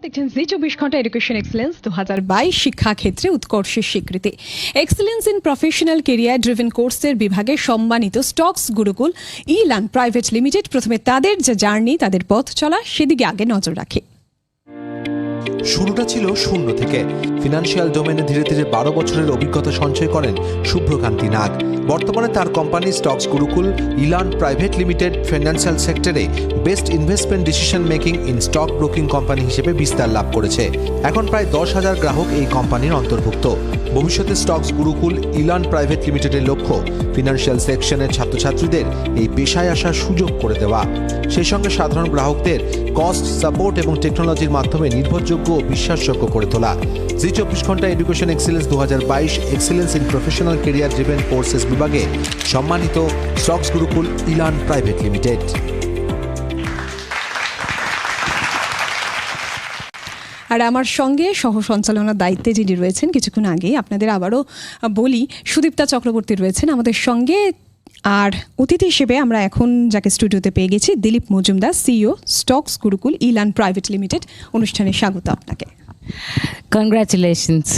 দেখছেন জি 24 ঘন্টা education excellence 2022 শিক্ষাক্ষেত্রে উৎকর্ষের স্বীকৃতি। Excellence in professional career driven কোর্সের বিভাগে সম্মানিত stocks Gurukul e learn private limited প্রথমে তাদের যে জার্নি, তাদের পথ চলা সেদিকে আগে নজর রাখে। শুরুটা ছিল শূন্য থেকে। ফিনান্সিয়াল ডোমেনে ধীরে ধীরে 12 বছরের অভিজ্ঞতা সঞ্চয় করেন শুভ্রকান্তি নাগ। বর্তমানে তার company Stocks Gurukul e learn private limited financial সেক্টরে best investment decision making in stock broking company হিসেবে বিস্তার লাভ করেছে। এখন প্রায় 10,000 গ্রাহক এই কোম্পানির অন্তর্ভুক্ত। ভবিষ্যতে স্টকস গুরুকুল ই-লার্ন প্রাইভেট লিমিটেডের লক্ষ্য ফিনান্সিয়াল সেকশনের ছাত্রছাত্রীদের এই পেশায় আসার সুযোগ করে দেওয়া, সেই সঙ্গে সাধারণ গ্রাহকদের কস্ট সাপোর্ট এবং টেকনোলজির মাধ্যমে নির্ভরযোগ্য ও বিশ্বাসযোগ্য করে তোলা। জি 24 ঘন্টা education excellence 2022 excellence in professional career driven courses বিভাগে সম্মানিত stocks Gurukul e learn private limited. আর আমার সঙ্গে সহ সঞ্চালনার দায়িত্বে যিনি রয়েছেন, কিছুক্ষণ আগে আপনাদের আবারও বলি, সুদীপ্তা চক্রবর্তী রয়েছেন আমাদের সঙ্গে। আর অতিথি হিসেবে আমরা এখন যাকে স্টুডিওতে পেয়ে গেছি, Dilip Majumdar, CEO Stocks Gurukul e learn private limited. অনুষ্ঠানে স্বাগত আপনাকে। কনগ্রাচুলেশনস।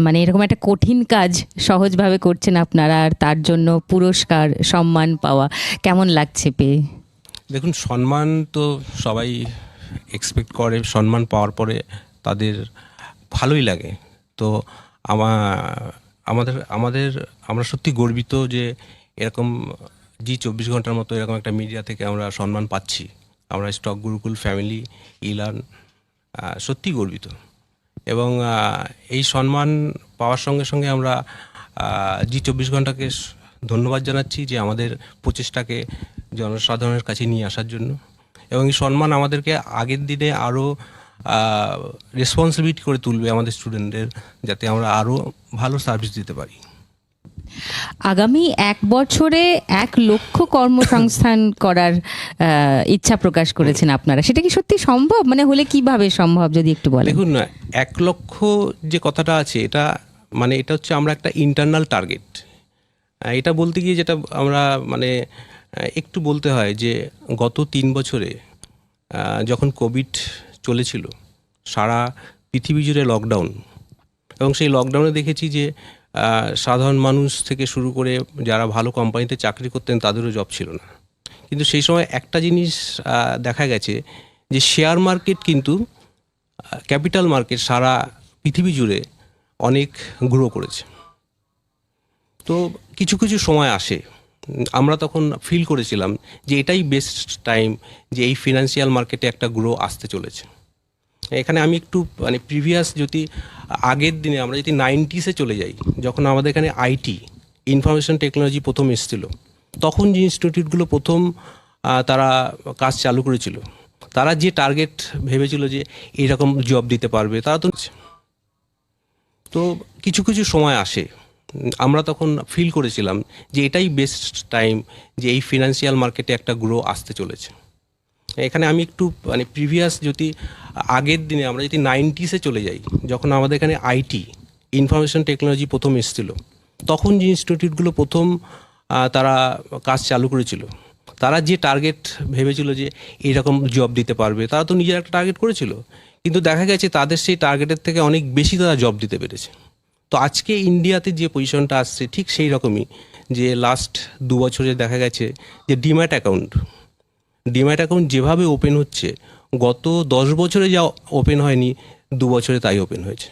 মানে এরকম একটা কঠিন কাজ সহজভাবে করছেন আপনারা, আর তার জন্য পুরস্কার সম্মান পাওয়া কেমন লাগছে পেয়ে? দেখুন, সম্মান তো সবাই এক্সপেক্ট করে, সম্মান পাওয়ার পরে তাদের ভালোই লাগে। তো আমরা সত্যি গর্বিত যে এরকম জি 24 ঘন্টার মতো এরকম একটা মিডিয়া থেকে আমরা সম্মান পাচ্ছি। আমরা স্টক গুরুকুল ফ্যামিলি ই-লার্ন সত্যি গর্বিত, এবং এই সম্মান পাওয়ার সঙ্গে সঙ্গে আমরা জি 24 ঘন্টাকে ধন্যবাদ জানাচ্ছি যে আমাদের প্রচেষ্টাকে জনসাধারণের কাছে নিয়ে আসার জন্য, এবং এই সম্মান আমাদেরকে আগের দিনে আরও রেসপন্সিবিলিটি করে তুলবে আমাদের স্টুডেন্টদের, যাতে আমরা আরও ভালো সার্ভিস দিতে পারি। আগামী 1 বছরে 1 লক্ষ কর্মসংস্থান করার ইচ্ছা প্রকাশ করেছেন আপনারা, সেটা কি সত্যি সম্ভব? মানে হলে কিভাবে সম্ভব যদি একটু বলেন। দেখুন, 1 লক্ষ যে কথাটা আছে, এটা হচ্ছে আমরা একটা ইন্টারনাল টার্গেট। এটা বলতে গিয়ে যেটা আমরা একটু বলতে হয় যে গত 3 বছরে যখন কোভিড চলেছিল, সারা পৃথিবী জুড়ে লকডাউন, এবং সেই লকডাউনে দেখেছি যে সাধারণ মানুষ থেকে শুরু করে যারা ভালো কোম্পানিতে চাকরি করতেন তাদেরও জব ছিল না। কিন্তু সেই সময় একটা জিনিস দেখা গেছে যে শেয়ার মার্কেট, কিন্তু ক্যাপিটাল মার্কেট সারা পৃথিবী জুড়ে অনেক গ্রো করেছে। তো কিছু কিছু সময় আসে, আমরা তখন ফিল করেছিলাম যে এটাই বেস্ট টাইম যে এই ফিনান্সিয়াল মার্কেটে একটা গ্রো আসতে চলেছে। এখানে আমি একটু প্রিভিয়াস যদি আগের দিনে আমরা যদি 90s চলে যাই, যখন আমাদের এখানে আইটি ইনফরমেশন টেকনোলজি প্রথম এসেছিল, তখন যে ইনস্টিটিউটগুলো প্রথম তারা কাজ চালু করেছিল, তারা যে টার্গেট ভেবেছিল যে এইরকম জব দিতে পারবে, তারা তো কিছু কিছু সময় আসে, আমরা তখন ফিল করেছিলাম যে এটাই বেস্ট টাইম যে এই ফিনান্সিয়াল মার্কেটে একটা গ্রো আসতে চলেছে। এখানে আমি একটু প্রিভিয়াস যদি আগের দিনে আমরা যদি 90s চলে যাই, যখন আমাদের এখানে আইটি ইনফরমেশন টেকনোলজি প্রথম এসেছিল, তখন যে ইনস্টিটিউটগুলো প্রথম তারা কাজ চালু করেছিল, তারা যে টার্গেট ভেবেছিল যে এইরকম জব দিতে পারবে, তারা তো নিজের একটা টার্গেট করেছিল, কিন্তু দেখা গেছে তাদের সেই টার্গেটের থেকে অনেক বেশি তারা জব দিতে পেরেছে। তো আজকে ইন্ডিয়াতে যে পজিশনটা আসছে ঠিক সেই রকমই, যে লাস্ট 2 বছরে দেখা গেছে যে ডিম্যাট অ্যাকাউন্ট যেভাবে ওপেন হচ্ছে, গত 10 বছরে যা ওপেন হয়নি 2 বছরে তাই ওপেন হয়েছে।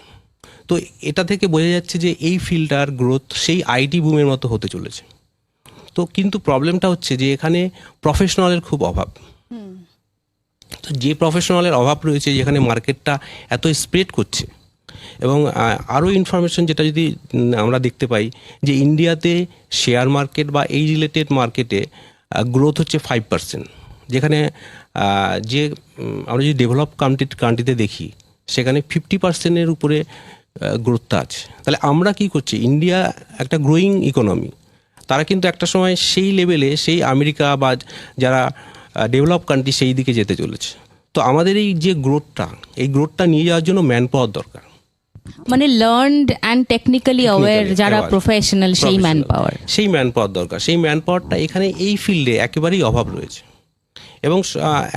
তো এটা থেকে বোঝা যাচ্ছে যে এই ফিল্ডটার গ্রোথ সেই আইটি বুমের মতো হতে চলেছে। তো কিন্তু প্রবলেমটা হচ্ছে যে এখানে প্রফেশনালের খুব অভাব। তো যে প্রফেশনালের অভাব রয়েছে, যেখানে মার্কেটটা এত স্প্রেড করছে, এবং আরও ইনফরমেশন যেটা যদি আমরা দেখতে পাই যে ইন্ডিয়াতে শেয়ার মার্কেট বা এই রিলেটেড মার্কেটে গ্রোথ হচ্ছে 5%, যেখানে যে আমরা যদি ডেভেলপ কান্ট্রিতে দেখি সেখানে 50%-এর উপরে গ্রোথটা আছে। তাহলে আমরা কি করছি? ইন্ডিয়া একটা গ্রোয়িং ইকোনমি, তারা কিন্তু একটা সময় সেই লেভেলে, সেই আমেরিকা বা যারা ডেভেলপ কান্ট্রি সেই দিকে যেতে চলেছে। তো আমাদের এই যে গ্রোথটা নিয়ে যাওয়ার জন্য ম্যান পাওয়ার দরকার, মানে লার্নড অ্যান্ড টেকনিক্যালি অ্যাওয়্যার যারা প্রফেশনাল, সেই ম্যান পাওয়ার দরকার। সেই ম্যান পাওয়ারটা এখানে এই ফিল্ডে একেবারেই অভাব রয়েছে। এবং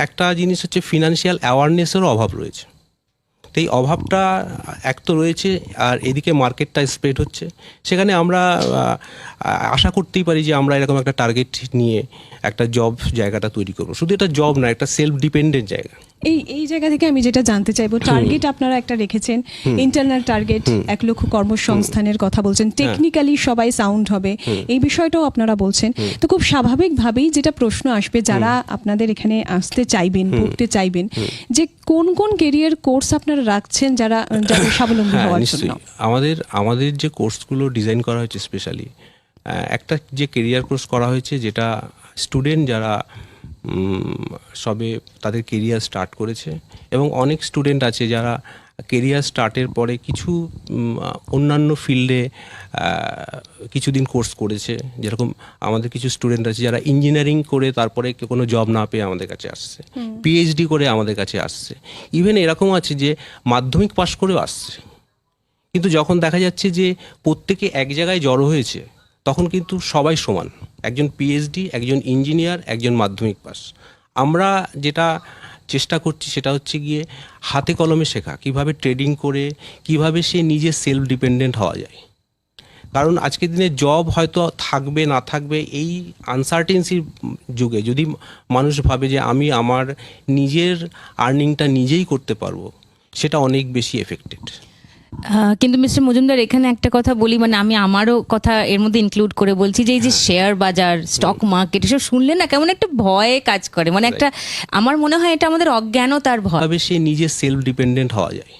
একটা জিনিস হচ্ছে ফিনান্সিয়াল অ্যাওয়ারনেসেরও অভাব রয়েছে। তো এই অভাবটা এক তো রয়েছে, আর এদিকে মার্কেটটা স্প্রেড হচ্ছে। সেখানে আমরা আশা করতেই পারি যে আমরা এরকম একটা টার্গেট নিয়ে একটা জব জায়গাটা তৈরি করবো। শুধু এটা জব না, একটা সেলফ ডিপেন্ডেন্ট জায়গা। এই জায়গা থেকে আমি যেটা জানতে চাইবো, টার্গেট আপনারা একটা রেখেছেন, ইন্টারনাল টার্গেট 1 লক্ষ কর্মসংস্থানের কথা বলছেন, টেকনিক্যালি সবাই সাউন্ড হবে, এই বিষয়টাও আপনারা বলছেন। তো খুব স্বাভাবিকভাবেই যেটা প্রশ্ন আসবে, যারা আপনাদের এখানে আসতে চাইবেন, পড়তে চাইবেন, যে কোন কোন কেরিয়ার কোর্স আপনারা রাখছেন যারা স্বাবলম্বী হওয়ার জন্য? আমাদের যে কোর্সগুলো ডিজাইন করা হয়েছে স্পেশালি, একটা যে কেরিয়ার কোর্স করা হয়েছে যেটা স্টুডেন্ট যারা সবে তাদের কেরিয়ার স্টার্ট করেছে, এবং অনেক স্টুডেন্ট আছে যারা কেরিয়ার স্টার্টের পরে কিছু অন্যান্য ফিল্ডে কিছুদিন কোর্স করেছে। যেরকম আমাদের কিছু স্টুডেন্ট আছে যারা ইঞ্জিনিয়ারিং করে তারপরে কোনো জব না পেয়ে আমাদের কাছে আসছে, পিএইচডি করে আমাদের কাছে আসছে, ইভেন এরকম আছে যে মাধ্যমিক পাশ করেও আসছে। কিন্তু যখন দেখা যাচ্ছে যে প্রত্যেকে এক জায়গায় জড়ো হয়েছে, তখন কিন্তু সবাই সমান, একজন পিএইচডি, একজন ইঞ্জিনিয়ার, একজন মাধ্যমিক পাস। আমরা যেটা চেষ্টা করছি সেটা হচ্ছে গিয়ে হাতে কলমে শেখা, কিভাবে ট্রেডিং করে কিভাবে সে নিজে সেলফ ডিপেন্ডেন্ট হওয়া যায়। কারণ আজকের দিনে জব হয়তো থাকবে না থাকবে, এই আনসার্টেনসির যুগে যদি মানুষ ভাবে যে আমি আমার নিজের আর্নিংটা নিজেই করতে পারবো, সেটা অনেক বেশি এফেক্টেড। কিন্তু মিস্টার মজুমদার, এখানে একটা কথা বলি, মানে আমি আমারও কথা এর মধ্যে ইনক্লুড করে বলছি যে এই যে শেয়ার বাজার, স্টক মার্কেট, এসব শুনলে না কেমন একটা ভয়ে কাজ করে, মানে একটা, আমার মনে হয় এটা আমাদের অজ্ঞানতার ভয়। তবে সে নিজে সেলফ ডিপেন্ডেন্ট হওয়া যায়।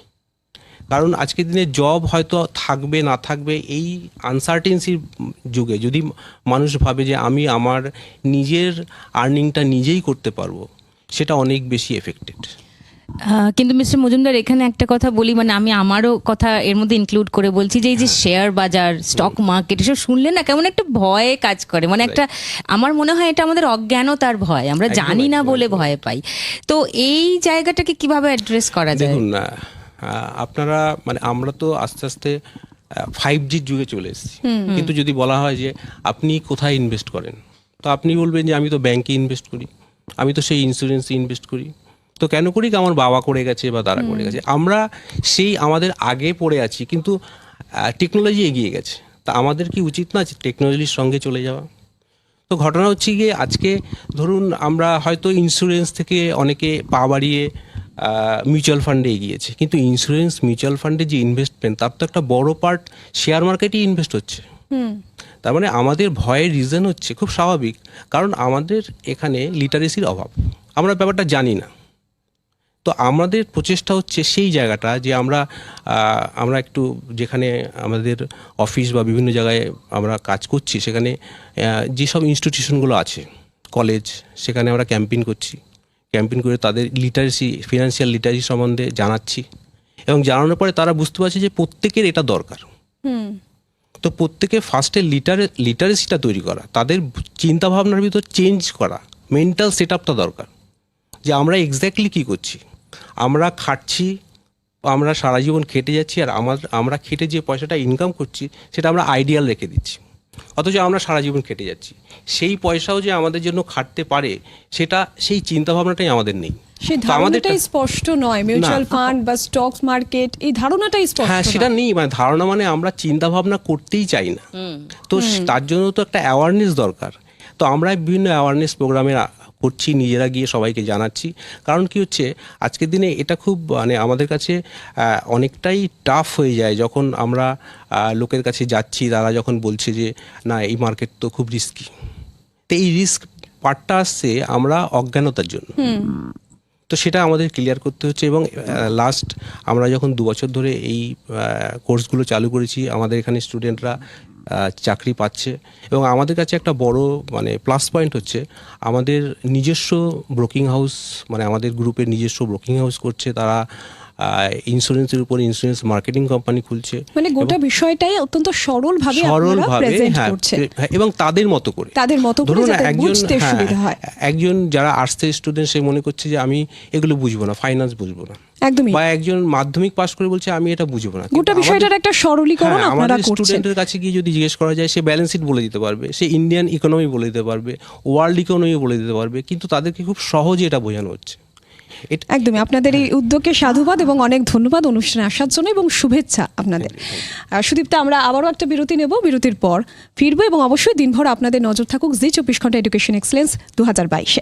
কারণ আজকের দিনে জব হয়তো থাকবে না থাকবে, এই আনসার্টেনসির যুগে যদি মানুষ ভাবে যে আমি আমার নিজের আর্নিংটা নিজেই করতে পারবো, সেটা অনেক বেশি এফেক্টেড। কিন্তু মিস্টার মজুমদার, এখানে একটা কথা বলি, মানে আমি আমারও কথা এর মধ্যে ইনক্লুড করে বলছি যে এই যে শেয়ার বাজার, স্টক মার্কেট, এসব শুনলে না কেমন একটা ভয়ে কাজ করে, মানে একটা, আমার মনে হয় এটা আমাদের অজ্ঞানতার ভয়, আমরা জানি না বলে ভয় পাই। তো এই জায়গাটাকে কিভাবে অ্যাড্রেস করা যায়? দেখুন না, আপনারা মানে আমরা তো আস্তে আস্তে 5G যুগে চলে এসেছি, কিন্তু যদি বলা হয় যে আপনি কোথায় ইনভেস্ট করেন, তো আপনি বলবেন যে আমি তো ব্যাংকে ইনভেস্ট করি, আমি তো সেই ইন্স্যুরেন্সে ইনভেস্ট করি। তো কেন করি? আমার বাবা করে গেছে বা তারা করে গেছে, আমরা সেই আমাদের আগে পড়ে আছি, কিন্তু টেকনোলজি এগিয়ে গেছে। তা আমাদের কি উচিত না টেকনোলজির সঙ্গে চলে যাওয়া? তো ঘটনা হচ্ছে গিয়ে আজকে ধরুন আমরা হয়তো ইন্স্যুরেন্স থেকে অনেকে পা বাড়িয়ে মিউচুয়াল ফান্ডে এগিয়েছে, কিন্তু ইন্স্যুরেন্স মিউচুয়াল ফান্ডে যে ইনভেস্টমেন্ট, তার তো একটা বড় পার্ট শেয়ার মার্কেটেই ইনভেস্ট হচ্ছে। তার মানে আমাদের ভয়ের রিজন হচ্ছে খুব স্বাভাবিক, কারণ আমাদের এখানে লিটারেসির অভাব, আমরা ব্যাপারটা জানি না। তো আমাদের প্রচেষ্টা হচ্ছে সেই জায়গাটা যে আমরা একটু যেখানে আমাদের অফিস বা বিভিন্ন জায়গায় আমরা কাজ করছি, সেখানে যেসব ইনস্টিটিউশনগুলো আছে, কলেজ, সেখানে আমরা ক্যাম্পেইন করছি, ক্যাম্পেইন করে তাদের লিটারেসি, ফিনান্সিয়াল লিটারেসি সম্বন্ধে জানাচ্ছি, এবং জানানোর পরে তারা বুঝতে পারছে যে প্রত্যেকের এটা দরকার। তো প্রত্যেকে ফার্স্টে লিটারেসিটা তৈরি করা, তাদের চিন্তাভাবনার ভিতর চেঞ্জ করা, মেন্টাল সেট আপটা দরকার, যে আমরা এক্স্যাক্টলি কী করছি। আমরা খাটছি, আমরা সারা জীবন খেটে যাচ্ছি, আর আমরা খেটে যে পয়সাটা ইনকাম করছি সেটা আমরা আইডিয়াল রেখে দিচ্ছি, অথচ আমরা সারা জীবন খেটে যাচ্ছি। সেই পয়সাও যে আমাদের জন্য খাটতে পারে, সেটা সেই চিন্তাভাবনাটাই আমাদের নেই। সেই ধারণাটাই স্পষ্ট নয়, মিউচুয়াল ফান্ড বা স্টক মার্কেট, এই ধারণাটাই স্পষ্ট। হ্যাঁ, সেটা নেই, মানে ধারণা মানে আমরা চিন্তা ভাবনা করতেই চাই না। তো তার জন্য তো একটা অ্যাওয়ারনেস দরকার। তো আমরা বিভিন্ন অ্যাওয়ারনেস প্রোগ্রামে করছি, নিজেরা গিয়ে সবাইকে জানাচ্ছি। কারণ কি হচ্ছে, আজকের দিনে এটা খুব মানে আমাদের কাছে অনেকটাই টাফ হয়ে যায় যখন আমরা লোকের কাছে যাচ্ছি, তারা যখন বলছে যে না, এই মার্কেট তো খুব রিস্কি। তো এই রিস্ক পার্টটা আসছে আমরা অজ্ঞানতার জন্য। তো সেটা আমাদের ক্লিয়ার করতে হচ্ছে। এবং লাস্ট আমরা যখন 2 বছর ধরে এই কোর্সগুলো চালু করেছি, আমাদের এখানে স্টুডেন্টরা চাকরি পাচ্ছে। এবং আমাদের কাছে একটা বড় মানে প্লাস পয়েন্ট হচ্ছে আমাদের নিজস্ব ব্রোকিং হাউস, মানে আমাদের গ্রুপের নিজস্ব ব্রোকিং হাউস করছে, তারা ইন্স্যুরেন্সের উপর ইন্স্যুরেন্স মার্কেটিং কোম্পানি খুলছে, মানে গোটা বিষয়টাই অত্যন্ত সরলভাবে প্রেজেন্ট করছে, এবং তাদের মতো করে ধরুন একজন যারা আর্টসের স্টুডেন্ট, সে মনে করছে যে আমি এগুলো বুঝবো না, ফাইন্যান্স বুঝবো না, একদমই। বা একজন মাধ্যমিক পাশ করে বলছে আমি এটা বুঝবো না। গোটা কিন্তু বিষয়টার একটা সরলীকরণ হ্যাঁ, আপনারা আমাদের করছেন। স্টুডেন্টের কাছে গিয়ে যদি জিজ্ঞেস করা যায়, সে ব্যালেন্স শিট বলে দিতে পারবে, সে ইন্ডিয়ান ইকোনমি বলে দিতে পারবে, ওয়ার্ল্ড ইকোনমি বলে দিতে পারবে, কিন্তু তাদেরকে খুব সহজে এটা বোঝানো হচ্ছে। একদমই, আপনাদের এই উদ্যোগকে সাধুবাদ এবং অনেক ধন্যবাদ অনুষ্ঠানে আসার জন্য এবং শুভেচ্ছা আপনাদের। সুদীপ্তা, আমরা আবারও একটা বিরতি নেব, বিরতির পর ফিরবো এবং অবশ্যই দিনভর আপনাদের নজর থাকুক জি 24 ঘন্টা এডুকেশন এক্সেলেন্স 2022-এ।